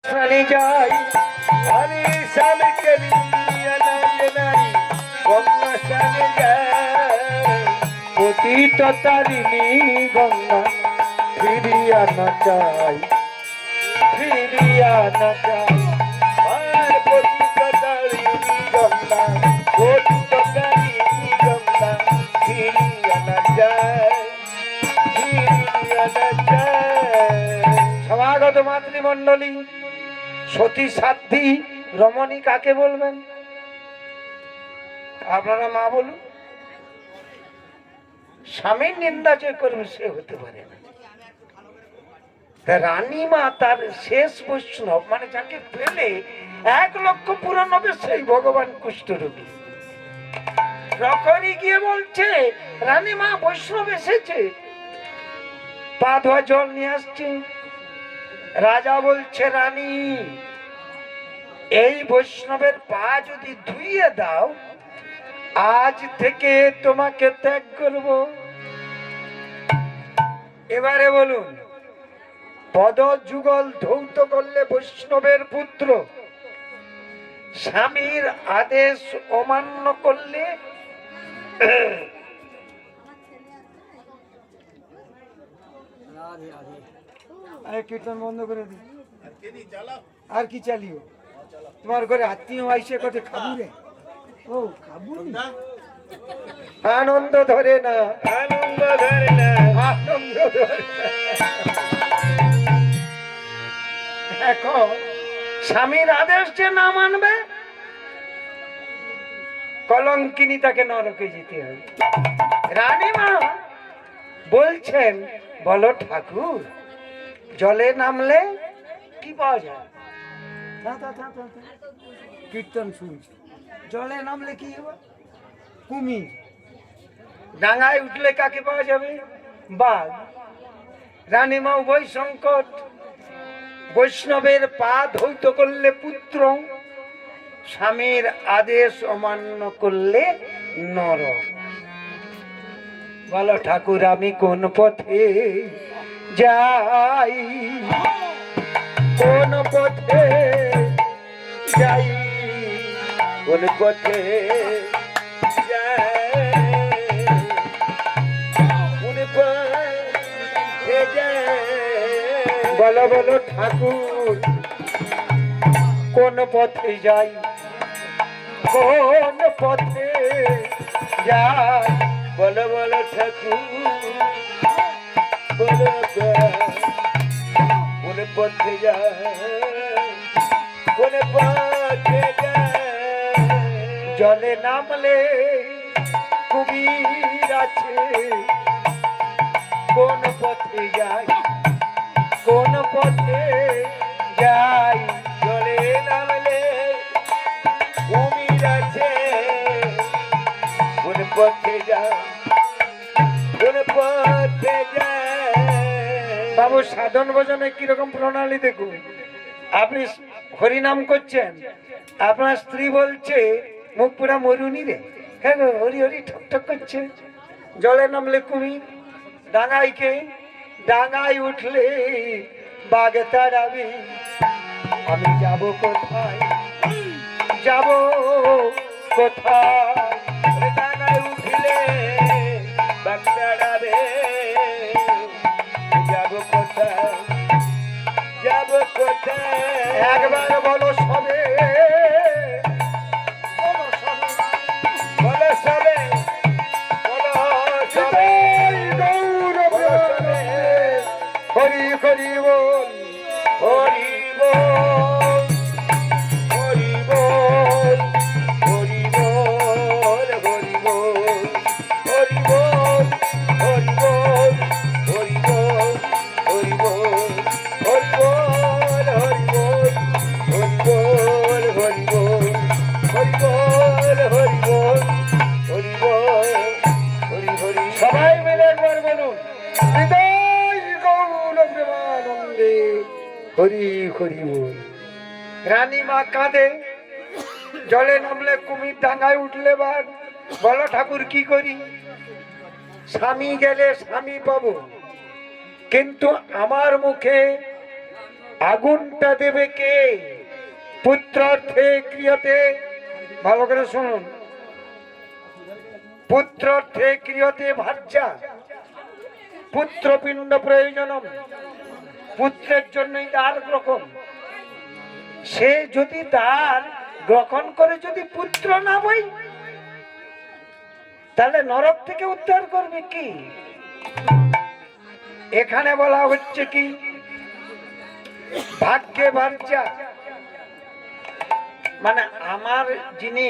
স্নানে যাই আমি স্বামীকে নিয়ে নারী নারী গঙ্গা স্নানে যাই পতিত তারিণী গঙ্গা ফিরিয়া না চাই ফিরিয়া না চাই আর পতিত তারিণী গঙ্গা পতিত তারিণী গঙ্গা ফিরিয়া না চাই ফিরিয়া না চাই। সমাগত মাতৃমণ্ডলী, সতী সাধ্বী রমণী কাকে বলবেন আপনারা মা বলুন? স্বামীর নিন্দা যে করবে সে হতে পারে না। রানী মা তার শেষ বৈষ্ণব, মানে যাকে পেলে 1,00,000 পূরণ হবে, সেই ভগবান কুষ্ঠরোগী। তখনই গিয়ে বলছে রানী মা বৈষ্ণব এসেছে, পা ধোয়া জল নিয়ে আসছে। রাজা বলছে রানী এই বৈষ্ণবের পা যদি ধুইয়ে দাও আজ থেকে তোমাকে ত্যাগ করব। এবারে বলুন, পদ যুগল ধৌত করলে বৈষ্ণবের পুত্র, স্বামীর আদেশ অমান্য করলে কীর্তন বন্ধ করে দি আর কি চালিও। তোমার ঘরে আত্মীয় আইসে কত খাবু রে? ও খাবু আনন্দ ধরে না, আনন্দ ধরে না, আনন্দ ধরে না। এখন স্বামীর আদেশ যে না মানবে কলঙ্কিনী, তাকে নরকে যেতে হবে। রানীমা বলছেন বলো ঠাকুর জলে নামলে কি পাওয়া যায়? কীর্তন শুনছি, জলে নামলে কি হবে? কুমির। ডাঙায় উঠলে কাকে পাওয়া যাবে? বাঘ। রানীমা উভয় সংকট, বৈষ্ণবের পা ধৌত করলে পুত্র, স্বামীর আদেশ অমান্য করলে নরক। বলো ঠাকুর আমি কোন পথে যাই, কোন পথে যাই, কোন পথে যাই, কোন পথে যাই। বলো বলো ঠাকুর কোন পথে যাই, কোন পথে যাই। বলো বলো ঠাকুর বলো কোন পথে যায়, কোন পথে যায়। জলে নামলে কুমির আছে, কোন পথে যাই, কোন পথে যাই। জলে নামলে কুমির আছে, কোন পথে যাই, কোন পথে যাই। বাবু সাধন ভজনে কিরকম প্রণালী দেখুন। আপনি হরিনাম করছেন, আপনার স্ত্রী বলছে মুখ পুরা মরুনি রে, হ্যাঁ হরি হরি ঠক ঠক করছে। জলে নামলে কুমির, ডাঙায় কে? ডাঙায় উঠলে বাঘে তাড়াবি। আমি যাব কোথায়, যাব কোথায়? ডাঙায় উঠলে বাঘ তাড়াবে। যাব কোথায়, যাব কোথায়? একবার বলো সবে, বলো সবে, বলো সবে, হরি হরি বল, হরি বল, হরি বল, হরি বল, হরি বল, হরি বল, হরি বল, হরি বল, হরি বল, হরি বল, হরি বল, হরি বল, হরি বল, হরি বল, হরি বল, হরি বল, হরি হরি। সবাই মিলে একবার বলুন, হৃদয় গৌর প্রেমানন্দে হরি হরি বল। রানীমা কাঁদে, জলে নামলে কুমির, ডাঙায় উঠলে বাঘ। বলো ঠাকুর কি করি? স্বামী গেলে স্বামী পাবো, কিন্তু আমার মুখে আগুনটা দেবে কে? পুত্রার্থে ক্রিয়তে, ভালো করে শুনুন, পুত্রার্থে ক্রিয়তে ভার্যা, পুত্রপিণ্ড প্রয়োজনম, পুত্রের জন্যই দ্বার গ্রহণ। সে যদি দ্বার গ্রহণ করে যদি পুত্র না বই, তাহলে নরক থেকে উদ্ধার করবে কি? এখানে বলা হচ্ছে কি, ভাগ্যে ভার্যা, মানে আমার যিনি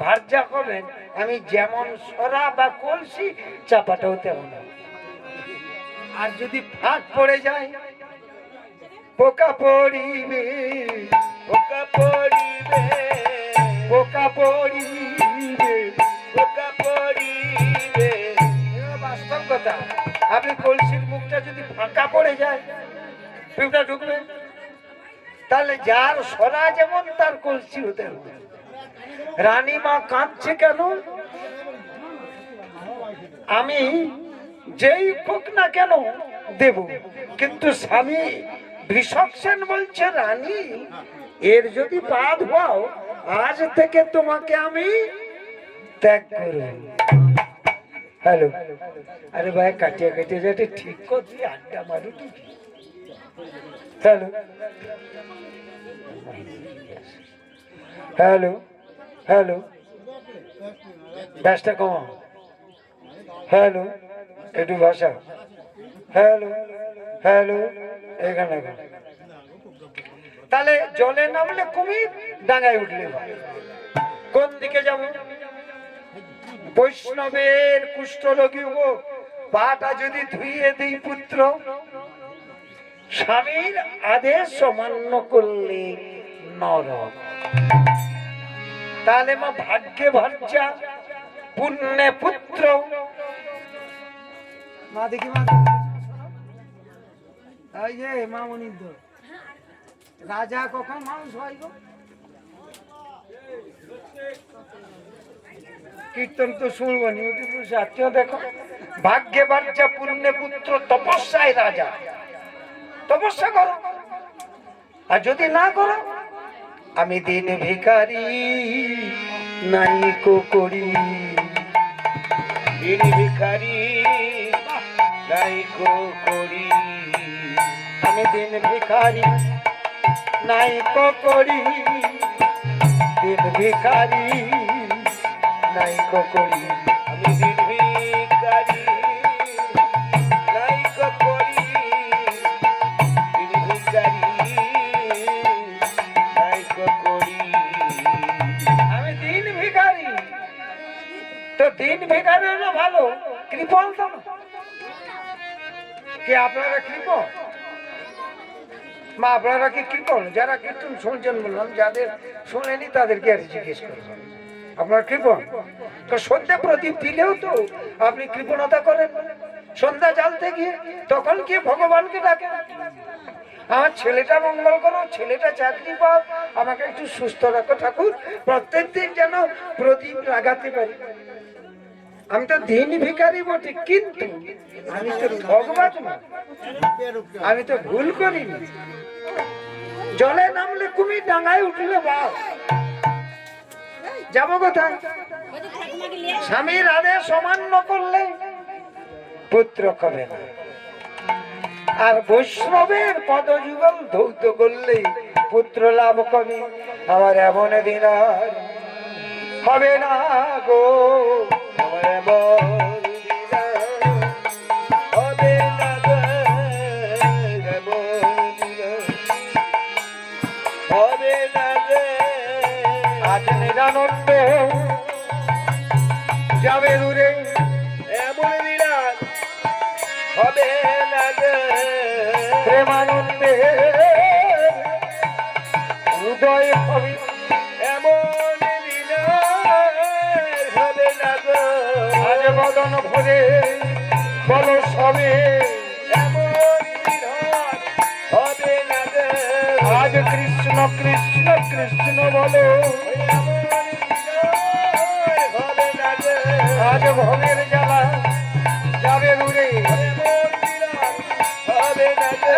ভার্যা হবেন, আমি যেমন সরা বা কলসি চাপাটাও তেমন। আর যদি ফাঁক পড়ে যায়, পোকা পড়িবে, পোকা পড়িবে, পোকা পড়িবে, পোকা পড়িবে, বাস্তব কথা। আপনি কলসির মুখটা যদি ফাঁকা পড়ে যায়, পিঁপড়া ঢুকবে, তাহলে যার সরা যেমন তার কলসি হতে হবে। রানীমা কাঁদছে কেন? আমি যেই হোক না কেন দেব, কিন্তু স্বামী বৃষভ সেন বলছে, রানী এর যদি পা ধোয়াও, আজ থেকে তোমাকে আমি ত্যাগ করব। হ্যালো, আরে ভাই কাটিয়ে কাটিয়ে যেটা ঠিক করছি, আড্ডা মারি। হ্যালো হ্যালো হ্যালো, ব্যাসটা কমা। হ্যালো, একটু ভাষা। হ্যালো হ্যালো, এখানে। তাহলে জলে নামলে কুমির, ডাঙায় উঠলে ভাই। কোন দিকে যাব? বৈষ্ণবের কুষ্ঠরোগী হোক, পাটা যদি ধুইয়ে দিই পুত্র, স্বামীর আদেশ অমান্য করলে নরক। তাহলে মা ভাগ্যে ভার্যা, পুণ্যে পুত্র। মা দেখি, মা মামনি রাজা কখন মানুষ হয় গো? কীর্তন তো শুনবো নি, আত্মীয় দেখো। ভাগ্যে বার্যা, পুণ্যে পুত্র, তপস্যায় রাজা। তপস্যা করো, আর যদি না করো, আমি দিন ভিখারি নাইকো করি, দিন ভিখারি নাইকো করি, আমি দিন ভিখারি নাইকো করি, দিন ভিখারি নাইকো করি, আমি দিন ভিখারি নাইকো করি, দিন ভিখারি নাইকো করি, আমি দিন ভিখারি। তো দিন ভিখারি হলো ভালো, কৃপণ তো কে? আপনারা কৃপণ? মা আপনারা কি কৃপণ? যারা কীর্তন শুনছেন বললাম, যাদের শোনেনি তাদেরকে আর জিজ্ঞেস করবেন, আপনার কৃপণ? তো সন্ধ্যা প্রদীপ দিলেও তো আপনি কৃপণতা করেন। সন্ধ্যা জ্বালতে গিয়ে তখন কি ভগবানকে ডাকেন, আমার ছেলেটা মঙ্গল করো, ছেলেটা চাকরি পাও, আমাকে একটু সুস্থ রাখো ঠাকুর, প্রত্যেকদিন যেন প্রদীপ লাগাতে পারি। আমি তো দিন ভিখারি বটে, কিন্তু আমি তো ভগবান না, আমি তো ভুল করিনি। জলে নামলে কুমির, ডাঙায় উঠলে বাঘ, যাবো কোথায়? স্বামীর আদেশ অমান্য করলে পুত্র হবে না, আর বৈষ্ণবের পদযুগল ধৌত করলে পুত্র লাভ কবে। আমার এমন দিন আর হবে না গো, আমার এমন দিন হবে না গো, এমন দিন হবে না গো। আজ নিরানন্দ যাবে দূরে, এমন দিন হবে না গো, প্রেমানন্দে উদয় হবে, এমন দিন হবে না গো। আজ বদন ভরে বল সবে, এমন দিন হবে না গো। আজ কৃষ্ণ কৃষ্ণ কৃষ্ণ বলো, হবে না গো। আজ ভবের জ্বালা যাবে দূরে, হবে না গো।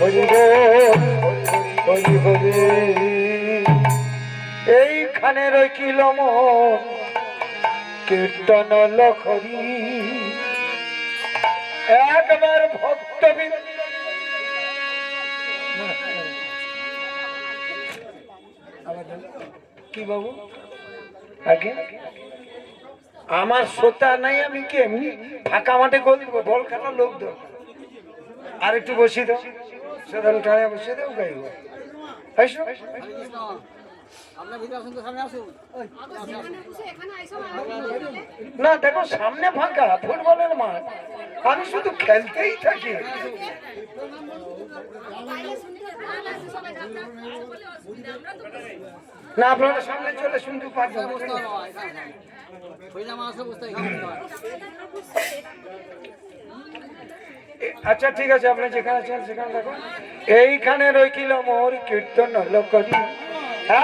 হরি বল হরি হরি। এইখানে রইল মন কীর্তন লখরি, একবার ভক্তবৃন্দ কি বাবু আগে আমার শ্রোতা নাই, আমি কি এমনি ফাঁকা মাঠে গোল দিব? বল খেলা লোক দাও, আর একটু বসি দাও, সেদিন টানে বসিয়ে দাও, গাইব। না দেখো সামনে ফাঁকা ফুটবলের মাঠ, আমি শুধু খেলতেই থাকি। না আপনারা সামনে চলে শুনতে পারবেন। আচ্ছা ঠিক আছে, আপনি যেখানে আছেন সেখানে দেখুন। এইখানে রইল মোর কীর্তন করি,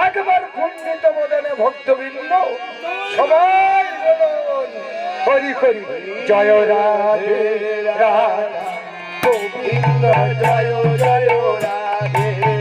একবার খণ্ডিত বদনে ভক্তবৃন্দ সবাই বলুন হরি হরি। জয় রাধে রাধে গোবিন্দ, জয় জয় রাধে